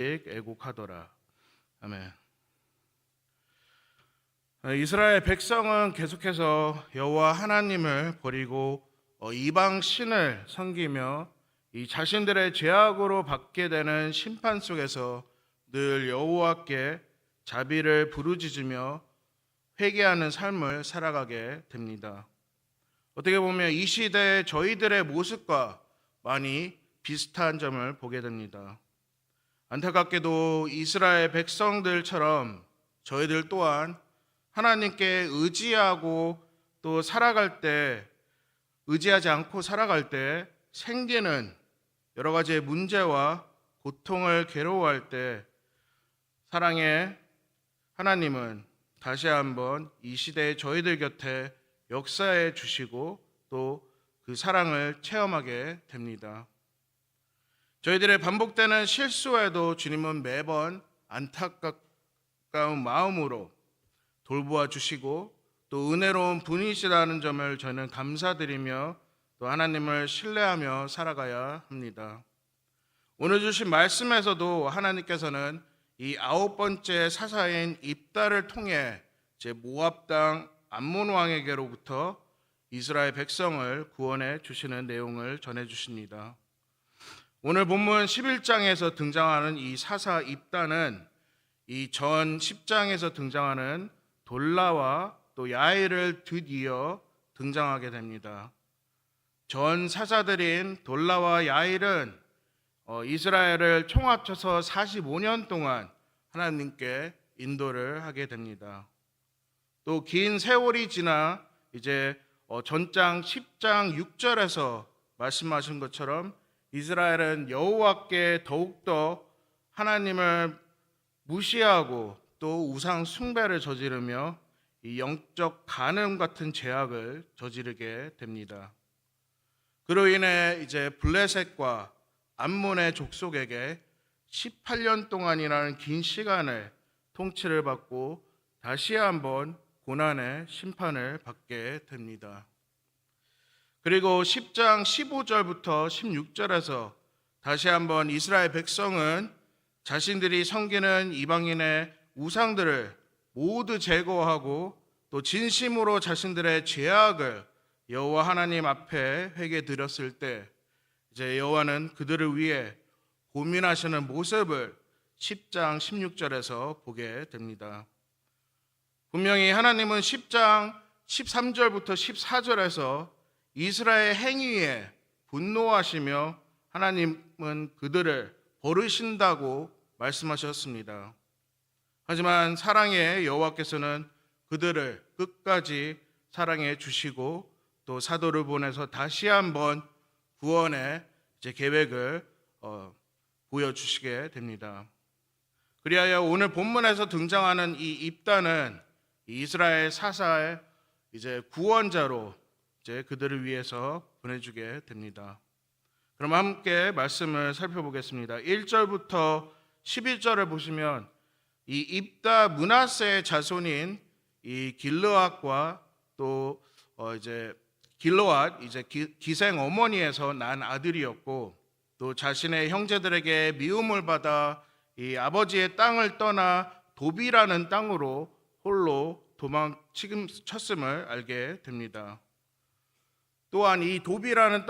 애곡하더라. 아멘. 이스라엘 백성은 계속해서 여호와 하나님을 버리고 이방 신을 섬기며 이 자신들의 죄악으로 받게 되는 심판 속에서 늘 여호와께 자비를 부르짖으며 회개하는 삶을 살아가게 됩니다. 어떻게 보면 이 시대의 저희들의 모습과 많이 비슷한 점을 보게 됩니다. 안타깝게도 이스라엘 백성들처럼 저희들 또한 하나님께 의지하고 또 살아갈 때, 의지하지 않고 살아갈 때 생기는 여러 가지의 문제와 고통을 괴로워할 때 사랑의 하나님은 다시 한번 이 시대의 저희들 곁에 역사해 주시고 또 그 사랑을 체험하게 됩니다. 저희들의 반복되는 실수에도 주님은 매번 안타까운 마음으로 돌보아 주시고 또 은혜로운 분이시라는 점을 저는 감사드리며 또 하나님을 신뢰하며 살아가야 합니다. 오늘 주신 말씀에서도 하나님께서는 이 9번째 사사인 입다를 통해 제 모압 땅 암몬 왕에게로부터 이스라엘 백성을 구원해 주시는 내용을 전해 주십니다. 오늘 본문 11장에서 등장하는 이 사사 입다는 이 전 10장에서 등장하는 돌라와 또 야일을 뒤이어 등장하게 됩니다. 전 사사들인 돌라와 야일은 이스라엘을 총합쳐서 45년 동안 하나님께 인도를 하게 됩니다. 또 긴 세월이 지나 이제 전장 10장 6절에서 말씀하신 것처럼 이스라엘은 여호와께 더욱더 하나님을 무시하고 또 우상 숭배를 저지르며 이 영적 간음 같은 죄악을 저지르게 됩니다. 그로 인해 이제 블레셋과 암몬의 족속에게 18년 동안이라는 긴 시간을 통치를 받고 다시 한번 고난의 심판을 받게 됩니다. 그리고 10장 15절부터 16절에서 다시 한번 이스라엘 백성은 자신들이 섬기는 이방인의 우상들을 모두 제거하고 또 진심으로 자신들의 죄악을 여호와 하나님 앞에 회개 드렸을 때 이제 여호와는 그들을 위해 고민하시는 모습을 10장 16절에서 보게 됩니다. 분명히 하나님은 10장 13절부터 14절에서 이스라엘 행위에 분노하시며 하나님은 그들을 버리신다고 말씀하셨습니다. 하지만 사랑의 여호와께서는 그들을 끝까지 사랑해 주시고 또 사도를 보내서 다시 한번 구원의 계획을 보여주시게 됩니다. 그리하여 오늘 본문에서 등장하는 이 입다는 이스라엘 사사의 이제 구원자로 이제 그들을 위해서 보내주게 됩니다. 그럼 함께 말씀을 살펴보겠습니다. 1절부터 11절을 보시면 이 입다 므낫세의 자손인 이 길르앗과 또 이제 길르앗 이제 기생 어머니에서 난 아들이었고 또 자신의 형제들에게 미움을 받아 이 아버지의 땅을 떠나 도비라는 땅으로 홀로 도망쳤음을 알게 됩니다. 또한 이 도비라는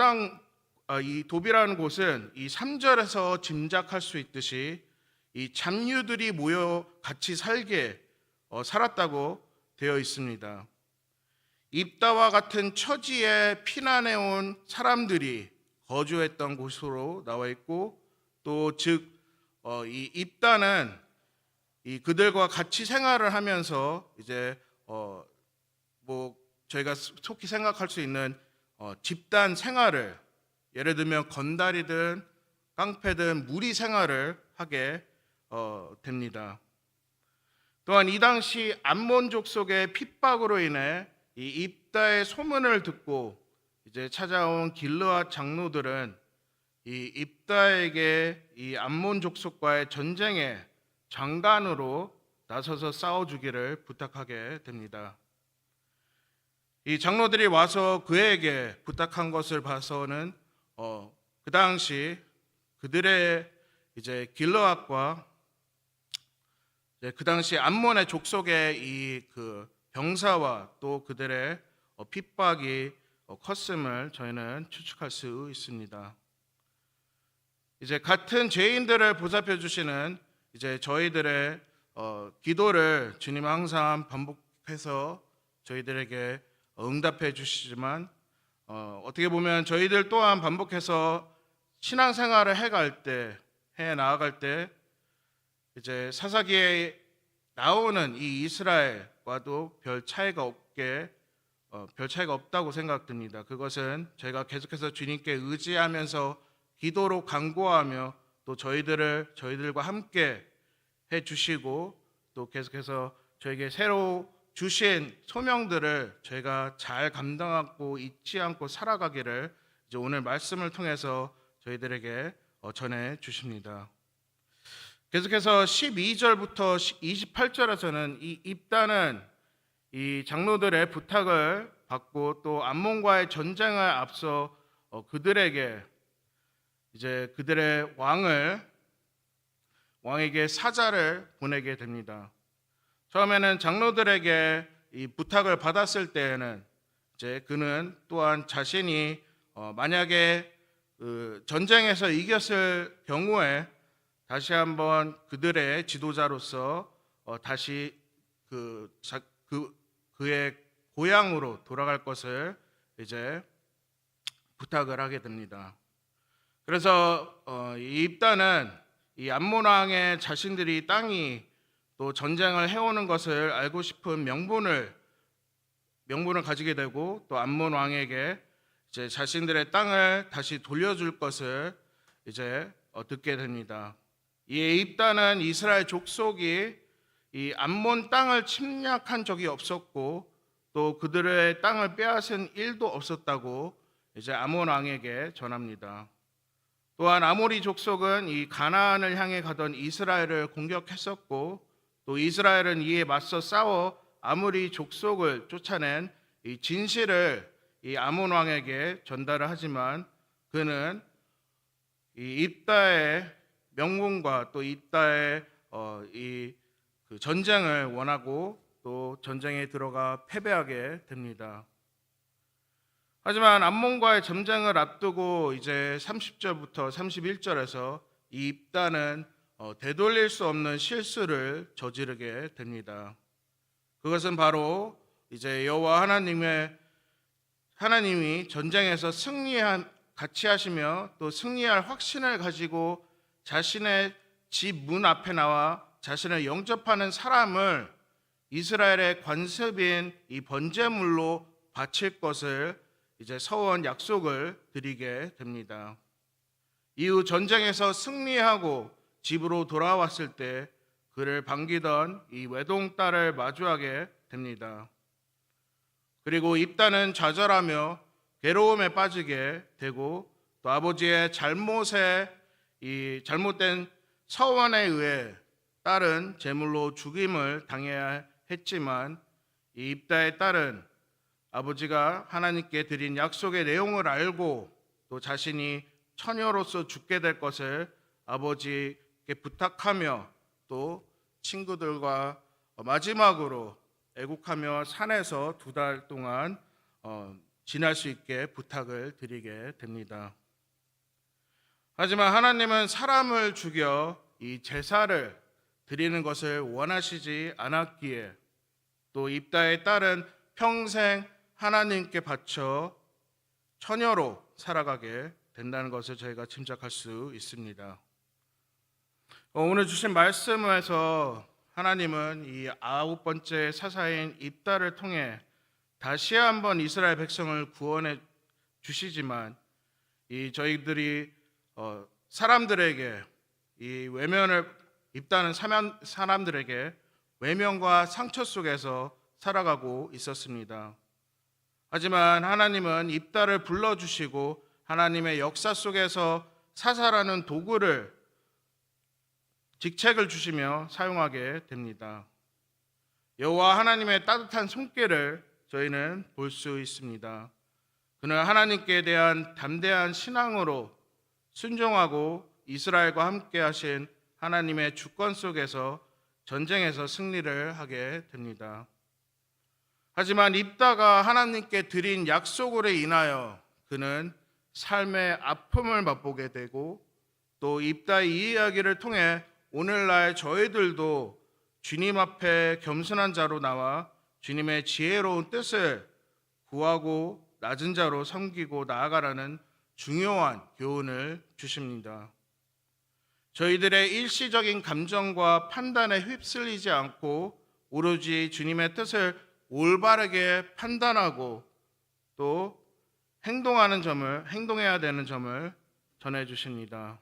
이 도비라는 곳은 이 3절에서 짐작할 수 있듯이 이 잡류들이 모여 같이 살게 살았다고 되어 있습니다. 입다와 같은 처지에 피난해온 사람들이 거주했던 곳으로 나와 있고 또 즉 이 입다는 이 그들과 같이 생활을 하면서 이제 뭐 저희가 속히 생각할 수 있는 집단 생활을 예를 들면 건달이든 깡패든 무리 생활을 하게 됩니다. 또한 이 당시 암몬 족속의 핍박으로 인해 이 입다의 소문을 듣고 이제 찾아온 길르앗 장로들은 이 입다에게 이 암몬 족속과의 전쟁에 장관으로 나서서 싸워주기를 부탁하게 됩니다. 이 장로들이 와서 그에게 부탁한 것을 봐서는 그 당시 그들의 이제 길르앗과 그 당시 암몬의 족속의 이 그 병사와 또 그들의 핍박이 컸음을 저희는 추측할 수 있습니다. 이제 같은 죄인들을 보살펴 주시는 이제 저희들의 기도를 주님은 항상 반복해서 저희들에게 응답해 주시지만 어떻게 보면 저희들 또한 반복해서 신앙생활을 해 나아갈 때 이제 사사기에 나오는 이 이스라엘과도 별 차이가 없다고 생각됩니다. 그것은 저희가 계속해서 주님께 의지하면서 기도로 간구하며 또 저희들과 함께 해 주시고 또 계속해서 저에게 새로 주신 소명들을 저희가 잘 감당하고 잊지 않고 살아가기를 이제 오늘 말씀을 통해서 저희들에게 전해 주십니다. 계속해서 12절부터 28절에서는 이 입단은 이 장로들의 부탁을 받고 또 암몬과의 전쟁을 앞서 그들에게 이제 그들의 왕에게 사자를 보내게 됩니다. 처음에는 장로들에게 이 부탁을 받았을 때에는 이제 그는 또한 자신이 만약에 그 전쟁에서 이겼을 경우에 다시 한번 그들의 지도자로서 다시 그의 고향으로 돌아갈 것을 이제 부탁을 하게 됩니다. 그래서 이 입단은 이 암몬 왕의 자신들이 땅이 또 전쟁을 해오는 것을 알고 싶은 명분을 가지게 되고 또 암몬 왕에게 이제 자신들의 땅을 다시 돌려줄 것을 이제 듣게 됩니다. 이 입단은 이스라엘 족속이 이 암몬 땅을 침략한 적이 없었고 또 그들의 땅을 빼앗은 일도 없었다고 이제 아몬 왕에게 전합니다. 또한 아모리 족속은 이 가나안을 향해 가던 이스라엘을 공격했었고 또 이스라엘은 이에 맞서 싸워 아모리 족속을 쫓아낸 이 진실을 이 아몬 왕에게 전달을 하지만 그는 이 입다의 명분과 또 입다의 그 전쟁을 원하고 또 전쟁에 들어가 패배하게 됩니다. 하지만 암몬과의 전쟁을 앞두고 이제 30절부터 31절에서 이 입단은 되돌릴 수 없는 실수를 저지르게 됩니다. 그것은 바로 이제 여호와 하나님이 전쟁에서 같이 하시며 또 승리할 확신을 가지고 자신의 집 문 앞에 나와 자신을 영접하는 사람을 이스라엘의 관습인 이 번제물로 바칠 것을 이제 서원 약속을 드리게 됩니다. 이후 전쟁에서 승리하고 집으로 돌아왔을 때 그를 반기던 이 외동딸을 마주하게 됩니다. 그리고 입단은 좌절하며 괴로움에 빠지게 되고 또 아버지의 잘못된 서원에 의해 딸은 제물로 죽임을 당해야 했지만 이 입다의 딸은 아버지가 하나님께 드린 약속의 내용을 알고 또 자신이 처녀로서 죽게 될 것을 아버지께 부탁하며 또 친구들과 마지막으로 애국하며 산에서 2달 동안 지날 수 있게 부탁을 드리게 됩니다. 하지만 하나님은 사람을 죽여 이 제사를 드리는 것을 원하시지 않았기에 또 입다의 딸은 평생 하나님께 바쳐 처녀로 살아가게 된다는 것을 저희가 짐작할 수 있습니다. 오늘 주신 말씀에서 하나님은 이 9번째 사사인 입다를 통해 다시 한번 이스라엘 백성을 구원해 주시지만 이 저희들이 사람들에게 이 입다는 사람들에게 외면과 상처 속에서 살아가고 있었습니다. 하지만 하나님은 입다를 불러주시고 하나님의 역사 속에서 사사라는 도구를 직책을 주시며 사용하게 됩니다. 여호와 하나님의 따뜻한 손길을 저희는 볼 수 있습니다. 그는 하나님께 대한 담대한 신앙으로 순종하고 이스라엘과 함께 하신 하나님의 주권 속에서 전쟁에서 승리를 하게 됩니다. 하지만 입다가 하나님께 드린 약속으로 인하여 그는 삶의 아픔을 맛보게 되고, 또 입다의 이 이야기를 통해 오늘날 저희들도 주님 앞에 겸손한 자로 나와 주님의 지혜로운 뜻을 구하고 낮은 자로 섬기고 나아가라는 중요한 교훈을 주십니다. 저희들의 일시적인 감정과 판단에 휩쓸리지 않고 오로지 주님의 뜻을 올바르게 판단하고 또 행동해야 되는 점을 전해 주십니다.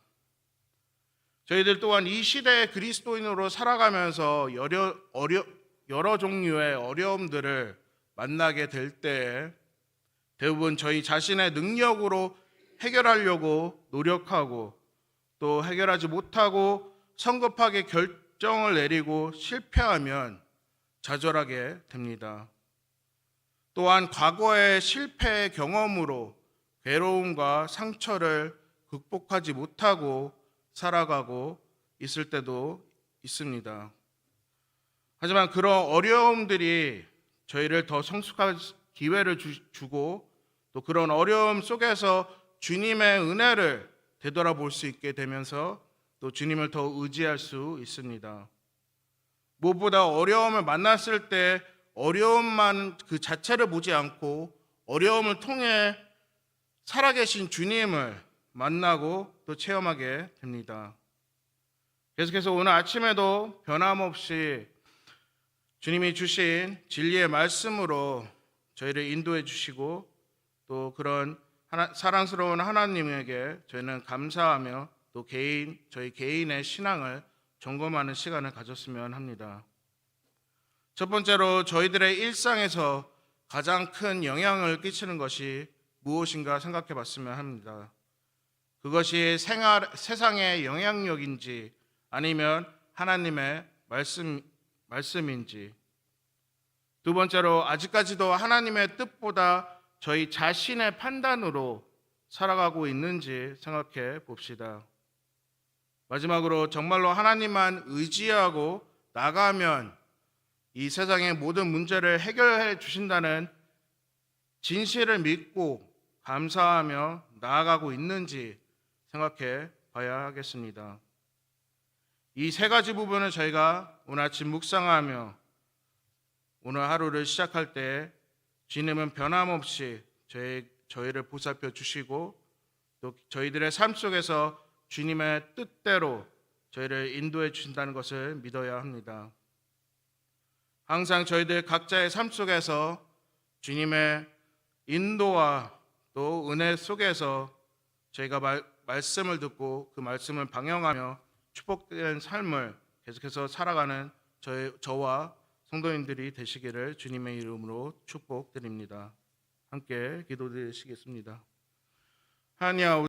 저희들 또한 이 시대의 그리스도인으로 살아가면서 여러 종류의 어려움들을 만나게 될 때 대부분 저희 자신의 능력으로 해결하려고 노력하고, 또 해결하지 못하고 성급하게 결정을 내리고 실패하면 좌절하게 됩니다. 또한 과거의 실패의 경험으로 괴로움과 상처를 극복하지 못하고 살아가고 있을 때도 있습니다. 하지만 그런 어려움들이 저희를 더 성숙할 기회를 주고, 또 그런 어려움 속에서 주님의 은혜를 되돌아볼 수 있게 되면서 또 주님을 더 의지할 수 있습니다. 무엇보다 어려움을 만났을 때 어려움만 그 자체를 보지 않고 어려움을 통해 살아계신 주님을 만나고 또 체험하게 됩니다. 계속해서 오늘 아침에도 변함없이 주님이 주신 진리의 말씀으로 저희를 인도해 주시고, 또 그런 사랑스러운 하나님에게 저희는 감사하며 또 저희 개인의 신앙을 점검하는 시간을 가졌으면 합니다. 첫 번째로 저희들의 일상에서 가장 큰 영향을 끼치는 것이 무엇인가 생각해 봤으면 합니다. 그것이 세상의 영향력인지 아니면 하나님의 말씀인지. 두 번째로 아직까지도 하나님의 뜻보다 저희 자신의 판단으로 살아가고 있는지 생각해 봅시다. 마지막으로 정말로 하나님만 의지하고 나가면 이 세상의 모든 문제를 해결해 주신다는 진실을 믿고 감사하며 나아가고 있는지 생각해 봐야 하겠습니다. 이 세 가지 부분을 저희가 오늘 아침 묵상하며 오늘 하루를 시작할 때 주님은 변함없이 저희를 보살펴 주시고, 또 저희들의 삶 속에서 주님의 뜻대로 저희를 인도해 주신다는 것을 믿어야 합니다. 항상 저희들 각자의 삶 속에서 주님의 인도와 또 은혜 속에서 저희가 말씀을 듣고 그 말씀을 방영하며 축복된 삶을 계속해서 살아가는 저와 성도님들이 되시기를 주님의 이름으로 축복드립니다. 함께 기도드리시겠습니다. 하나님